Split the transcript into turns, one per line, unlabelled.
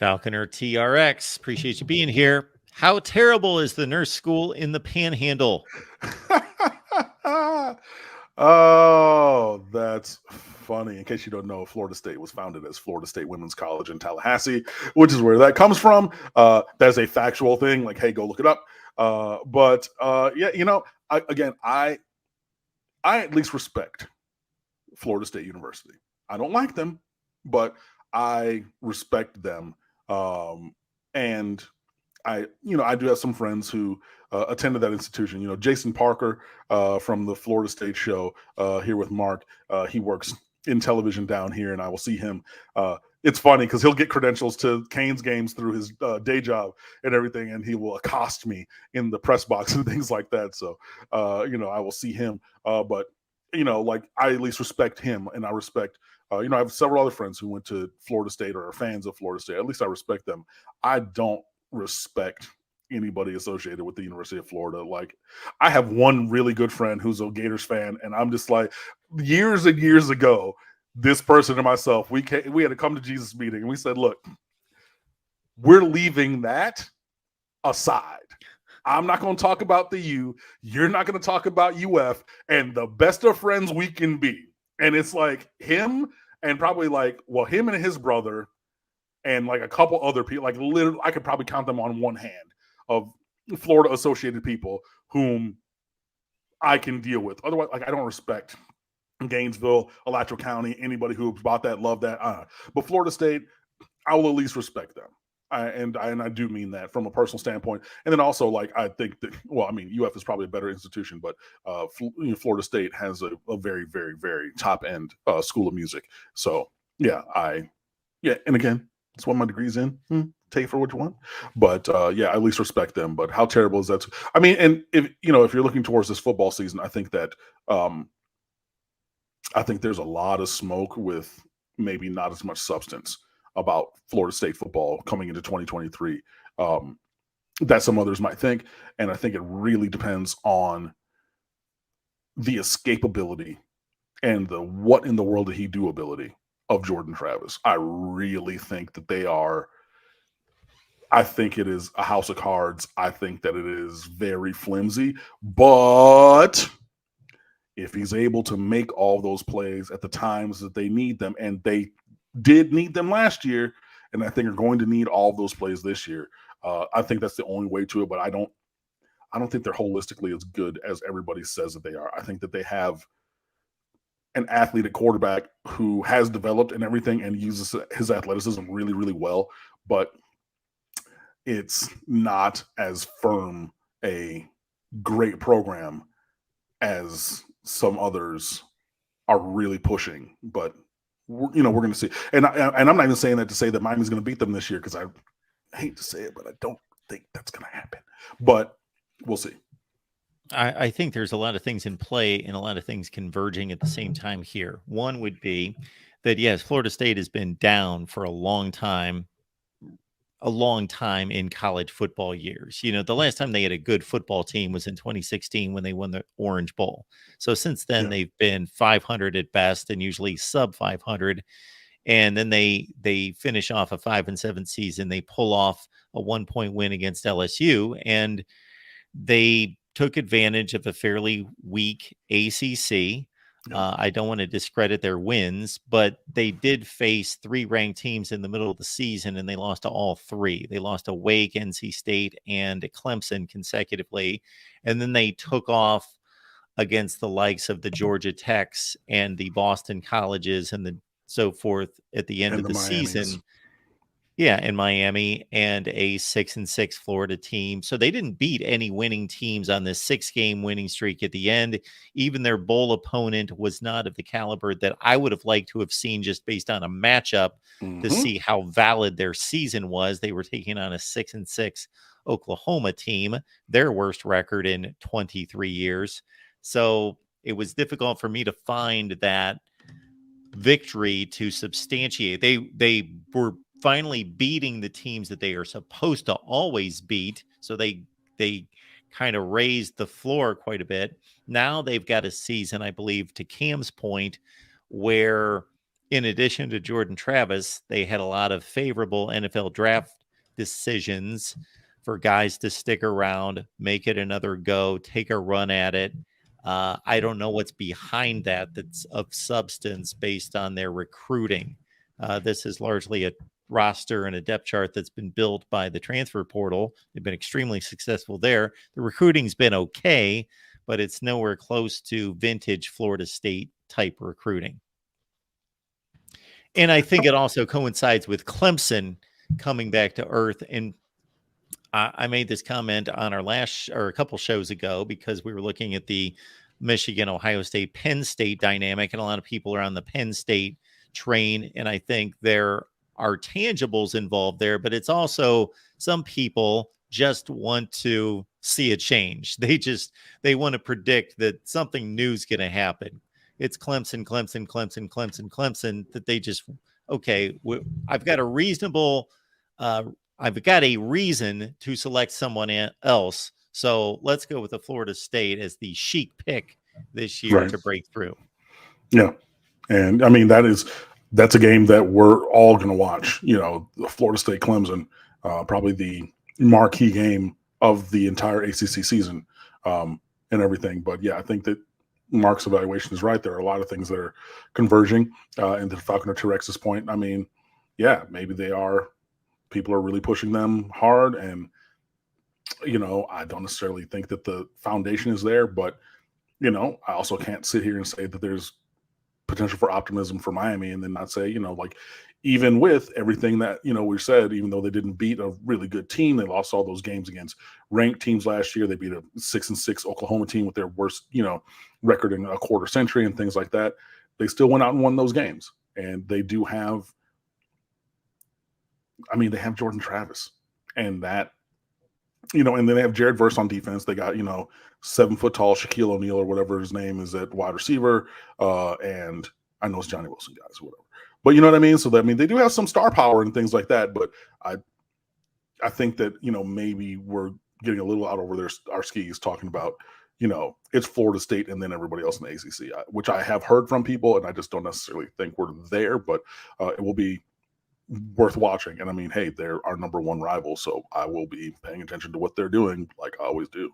Falconer TRX. Appreciate you being here. How terrible is the nurse school in the Panhandle?
Oh, that's funny. In case you don't know, Florida State was founded as Florida State Women's College in Tallahassee, which is where that comes from. That's a factual thing. Like, hey, go look it up. Yeah, I at least respect Florida State University. I don't like them, but I respect them. And I do have some friends who attended that institution. Jason Parker from the Florida State show here with Mark. He works in television down here, and I will see him. It's funny because he'll get credentials to Canes games through his day job and everything, and he will accost me in the press box and things like that. So, I will see him. But I at least respect him, and I respect. I have several other friends who went to Florida State or are fans of Florida State. At least I respect them. I don't respect anybody associated with the University of Florida. Like, I have one really good friend who's a Gators fan, and I'm just like, years and years ago, this person and myself, we had a come to Jesus meeting, and we said, look, we're leaving that aside. I'm not going to talk about the U. You're not going to talk about UF, and the best of friends we can be. And it's like him and probably him and his brother and like a couple other people, like literally, I could probably count them on one hand of Florida associated people whom I can deal with. Otherwise, like, I don't respect Gainesville, Alachua County, anybody who bought that, loved that. But Florida State, I will at least respect them. And I do mean that from a personal standpoint. And then also, like, I think that, UF is probably a better institution, but Florida State has a very, very, very top end school of music. So yeah, and again, that's what my degree's in. Take for what you want, but I at least respect them. But how terrible is that? And if you're looking towards this football season, I think that there's a lot of smoke with maybe not as much substance about Florida State football coming into 2023 that some others might think. And I think it really depends on the escapability and the what in the world did he do ability of Jordan Travis. I really think that they are. I think it is a house of cards. I think that it is very flimsy, but if he's able to make all those plays at the times that they need them, and they did need them last year, and I think are going to need all of those plays this year. I think that's the only way to it, but I don't think they're holistically as good as everybody says that they are. I think that they have an athlete at quarterback who has developed and everything and uses his athleticism really, really well, but it's not as firm a great program as some others are really pushing. But we're going to see. And I'm not even saying that to say that Miami's going to beat them this year, because I hate to say it, but I don't think that's going to happen. But we'll see.
I think there's a lot of things in play and a lot of things converging at the same time here. One would be that, yes, Florida State has been down for a long time in college football years. The last time they had a good football team was in 2016 when they won the Orange Bowl. So since then, they've been 500 at best and usually sub 500. And then they finish off a 5-7 season. They pull off a 1-point win against LSU, and they took advantage of a fairly weak ACC. I don't want to discredit their wins, but they did face 3 ranked teams in the middle of the season, and they lost to all 3. They lost to Wake, NC State, and Clemson consecutively. And then they took off against the likes of the Georgia Techs and the Boston Colleges and the so forth at the end of the season. Yeah, in Miami, and a 6-6 Florida team. So they didn't beat any winning teams on this 6-game winning streak at the end. Even their bowl opponent was not of the caliber that I would have liked to have seen just based on a matchup to see how valid their season was. They were taking on a 6-6 Oklahoma team, their worst record in 23 years. So it was difficult for me to find that victory to substantiate. They were finally beating the teams that they are supposed to always beat. So they kind of raised the floor quite a bit. Now they've got a season, I believe, to Cam's point, where in addition to Jordan Travis, they had a lot of favorable NFL draft decisions for guys to stick around, make it another go, take a run at it. I don't know what's behind that that's of substance based on their recruiting. This is largely a roster and a depth chart that's been built by the transfer portal. They've been extremely successful there. The recruiting's been okay, but it's nowhere close to vintage Florida State type recruiting. And I think it also coincides with Clemson coming back to earth. And I made this comment on our last or a couple shows ago because we were looking at the Michigan, Ohio State, Penn State dynamic, and a lot of people are on the Penn State train. And I think there are tangibles involved there, but it's also some people just want to see a change. They want to predict that something new is going to happen. It's Clemson, Clemson, Clemson, Clemson, Clemson that they just, okay, I've got a reasonable, I've got a reason to select someone else. So let's go with the Florida State as the chic pick this year to break through.
Yeah. And I mean, that's a game that we're all going to watch, Florida State Clemson, probably the marquee game of the entire ACC season and everything. But yeah, I think that Mark's evaluation is right. There are a lot of things that are converging into Falconer T-Rex's point. I mean, yeah, maybe people are really pushing them hard. And, I don't necessarily think that the foundation is there, but, I also can't sit here and say that there's potential for optimism for Miami and then not say, even with everything that, we said, even though they didn't beat a really good team, they lost all those games against ranked teams last year. They beat a 6-6 Oklahoma team with their worst, record in a quarter century and things like that. They still went out and won those games. And they do have, they have Jordan Travis and that, and then they have Jared Verse on defense. They got, 7-foot-tall Shaquille O'Neal or whatever his name is at wide receiver. And I know it's Johnny Wilson guys or whatever. But you know what I mean? So that, they do have some star power and things like that. But I think that, maybe we're getting a little out over our skis talking about, it's Florida State and then everybody else in the ACC, which I have heard from people, and I just don't necessarily think we're there. But it will be worth watching. And hey, they're our number one rival, so I will be paying attention to what they're doing like I always do.